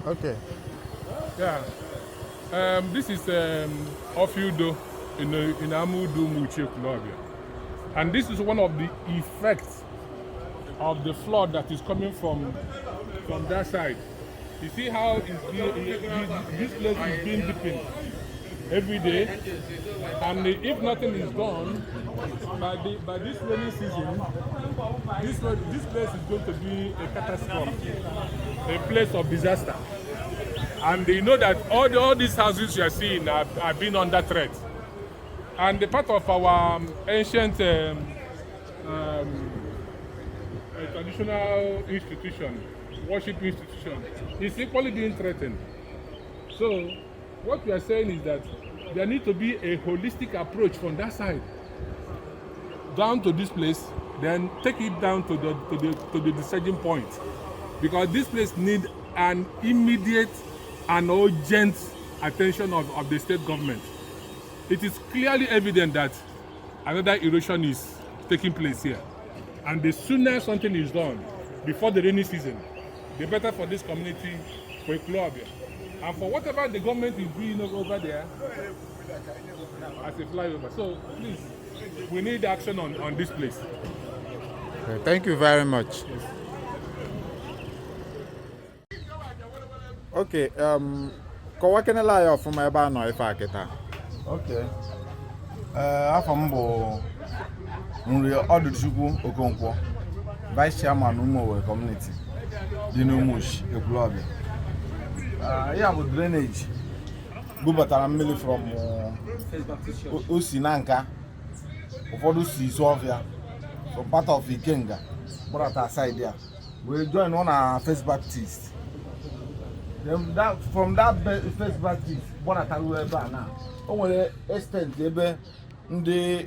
Okay. Yeah. This is Ofiudo in Amudu Muche EKWULOBIA. And this is one of the effects of the flood that is coming from that side. You see how this place is being deepened every day, and if nothing is done by this rainy season, this place is going to be a catastrophe, a place of disaster. And you know that all these houses you are seeing are being under threat. And the part of our ancient traditional institution, worship institution, is equally being threatened. So what we are saying is that there needs to be a holistic approach from that side down to this place, then take it down to the decision point, because this place needs an immediate and urgent attention of the state government. It is clearly evident that another erosion is taking place here, and the sooner something is done before the rainy season, the better for this community, for EKWULOBIA, and for whatever the government is doing over there as a flyover. So please, we need action on this place. Okay, thank you very much. Okay, kọwa kenela ya ọfụma ebe a nọ ife a kịta. Okay. Afọ m bụ Nri Ọdụchukwu Okonkwo, Vice Chairman Umuowe Community dị n'Umuchi EKWULOBIA. Ya bụ drainage bubatara mmiri from osi na nka, ụfọdụ si Isuọfịa, so part of Ikenga gbadata side ya wee join na First Baptist. Then from that First Baptist gbadataruo ebe a na o nwere extent ebe ndị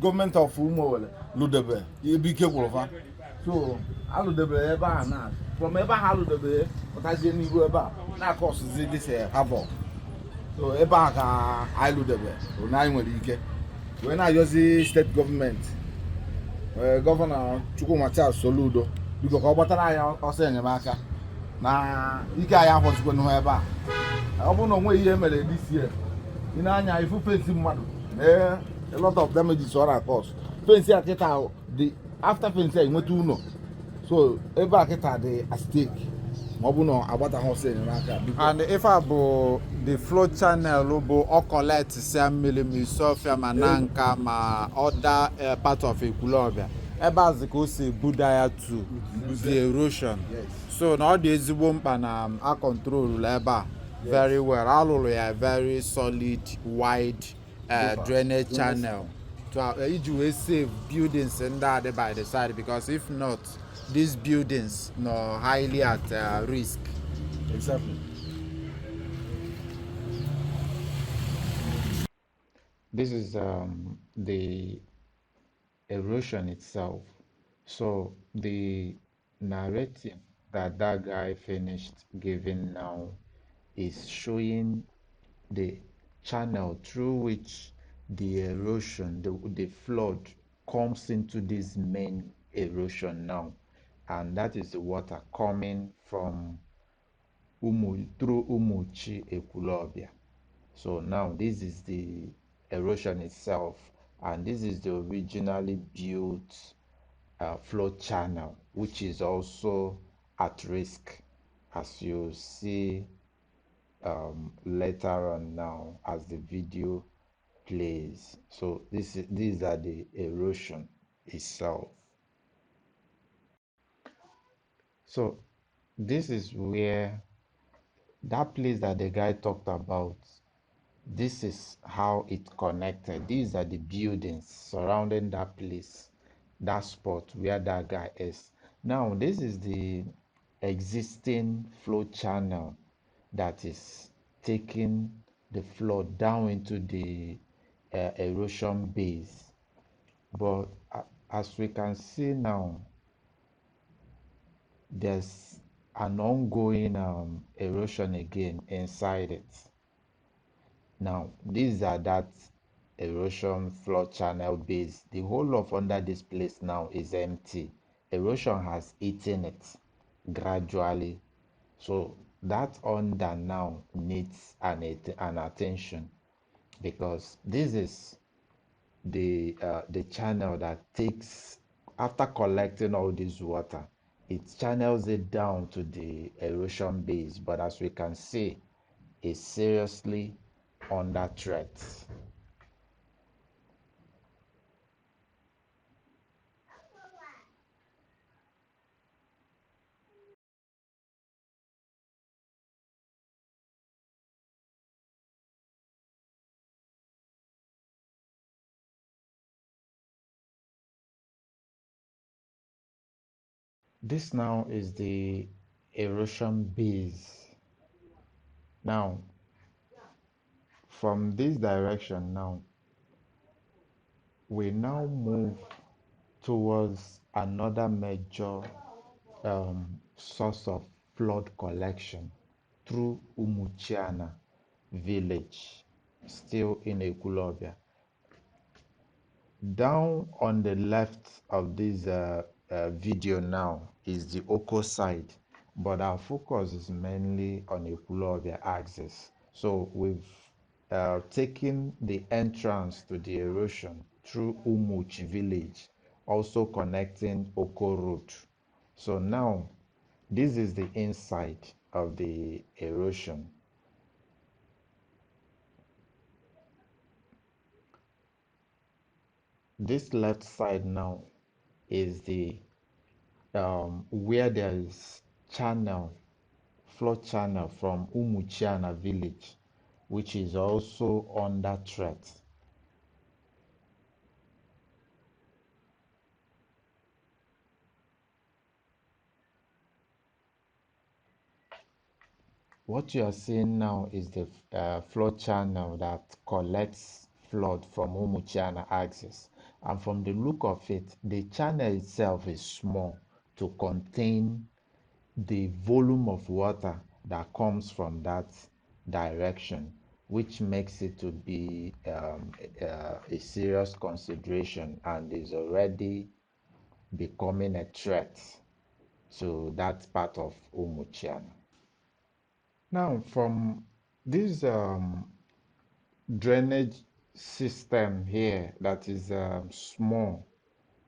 gọọmenti of Umuowe lụdebe ebe ike gwụrụfa, so alụdebere ebe a na from ebe ha alụdebere pụtazie n'ihu ebe a na-akọsụzi this havoc. So ebe a ka anyị lụdebe na anyị nwere ike wee na-ayọzi steeti gọọmenti, gọvanọ Chukwuma Soludo, biko ka ọ gbatara anyị ọsọ enyemaka na ike anyị ahụzikwa n'ihu ebe a. Ọ bụrụ na onwe ihe mere this year, ị na-anya ifu fensi mmadụ a lot of damages or cause. Fensi a kịta dị after fensi a enweta ụlọ, so ebe a kịta dị at stake ma ọ bụ na agbataghị ọsọ enyemaka. And ife a bụ the flow channel bụ ọ collect sia mmiri ma Isuọfịa ma na nka ma other part of EKWULOBIA. Ebe azị ka o si buda ya to the erosion. So na ọ dị ezigbo mkpa na a control ebe a very well. Alụrụ ya very solid wide drainage channel to iji wee save buildings ndị a dị by the side, because if not, these buildings are highly at risk. Exactly. This is the erosion itself. So the narrative that guy finished giving now is showing the channel through which the erosion, the flood comes into this main erosion now, and that is the water coming from through Umuchi EKWULOBIA. So now this is the erosion itself, and this is the originally built flow channel, which is also at risk, as you see later on now as the video plays. So these are the erosion itself. So this is where that place that the guy talked about, this is how it connected. These are the buildings surrounding that place, that spot where that guy is. Now this is the existing flow channel that is taking the flood down into the erosion base. But as we can see now, there's an ongoing erosion again inside it. Now these are that erosion flood channel base. The whole of under this place now is empty. Erosion has eaten it gradually. So that under now needs an attention, because this is the channel that takes, after collecting all this water, it channels it down to the erosion base, but as we can see, it's seriously under threat. This now is the erosion base. Now, from this direction now, we now move towards another major source of flood collection through Umuchiana village, still in EKWULOBIA. Down on the left of this video now is the Oko side, but our focus is mainly on EKWULOBIA axis. So we've taken the entrance to the erosion through Umuchi village, also connecting Oko road. So now this is the inside of the erosion. This left side now is the where there is channel, flood channel from Umuchiana village, which is also under threat. What you are seeing now is the flood channel that collects flood from Umuchiana axis. And from the look of it, the channel itself is small to contain the volume of water that comes from that direction, which makes it to be a serious consideration and is already becoming a threat to that part of Umuchiana. Now, from this drainage system here that is small,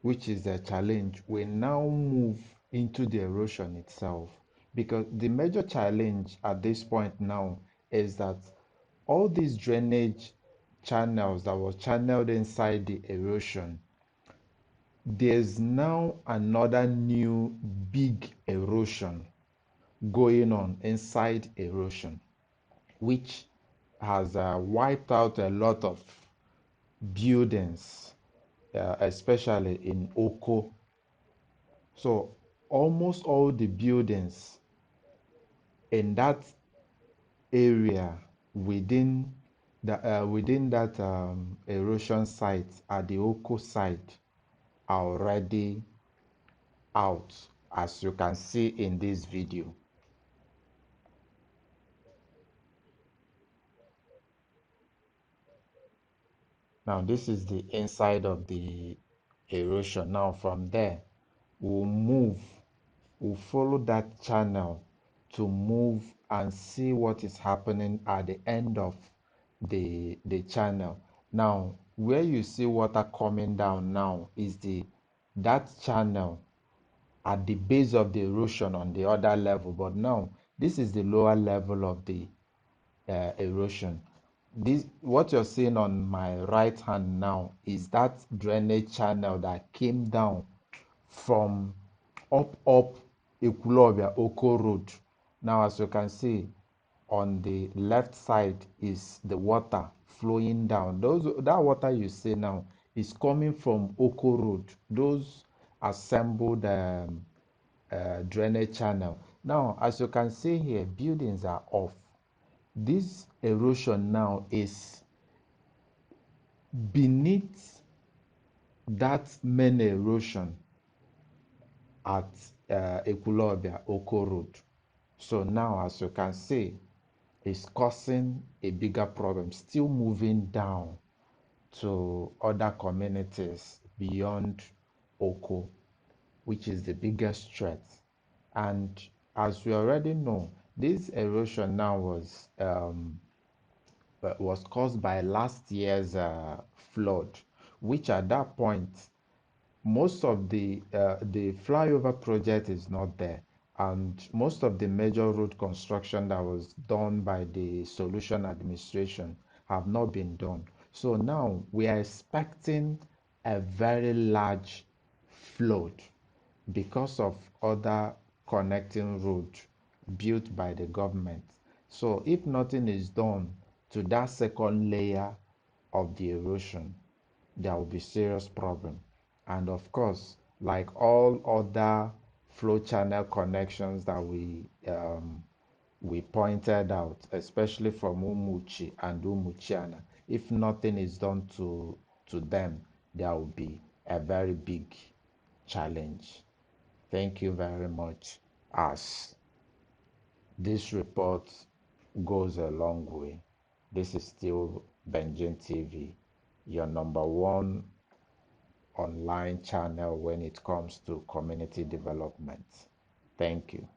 which is a challenge, we now move into the erosion itself. Because the major challenge at this point now is that all these drainage channels that were channeled inside the erosion, there's now another new big erosion going on inside erosion, which has wiped out a lot of buildings, especially in Oko. So almost all the buildings in that area within within that erosion site at the Oko site are already out, as you can see in this video. Now this is the inside of the erosion. Now from there, we'll follow that channel to move and see what is happening at the end of the channel. Now, where you see water coming down now is that channel at the base of the erosion on the other level, but now this is the lower level of the erosion. This, what you're seeing on my right hand now, is that drainage channel that came down from up EKWULOBIA Oko Road. Now, as you can see, on the left side is the water flowing down. That water you see now is coming from Oko Road. Those assembled drainage channel. Now, as you can see here, buildings are off. This erosion now is beneath that main erosion at EKWULOBIA Oko Road. So now, as you can see, it's causing a bigger problem, still moving down to other communities beyond Oko, which is the biggest threat. And as we already know, This erosion now was caused by last year's flood, which at that point most of the flyover project is not there, and most of the major road construction that was done by the solution administration have not been done. So now we are expecting a very large flood because of other connecting roads built by the government. So if nothing is done to that second layer of the erosion, there will be serious problem. And of course, like all other flow channel connections that we pointed out, especially from Umuchi and Umuchiana, if nothing is done to them, there will be a very big challenge. Thank you very much. As this report goes a long way, this is still BenginTV, your number one online channel when it comes to community development. Thank you.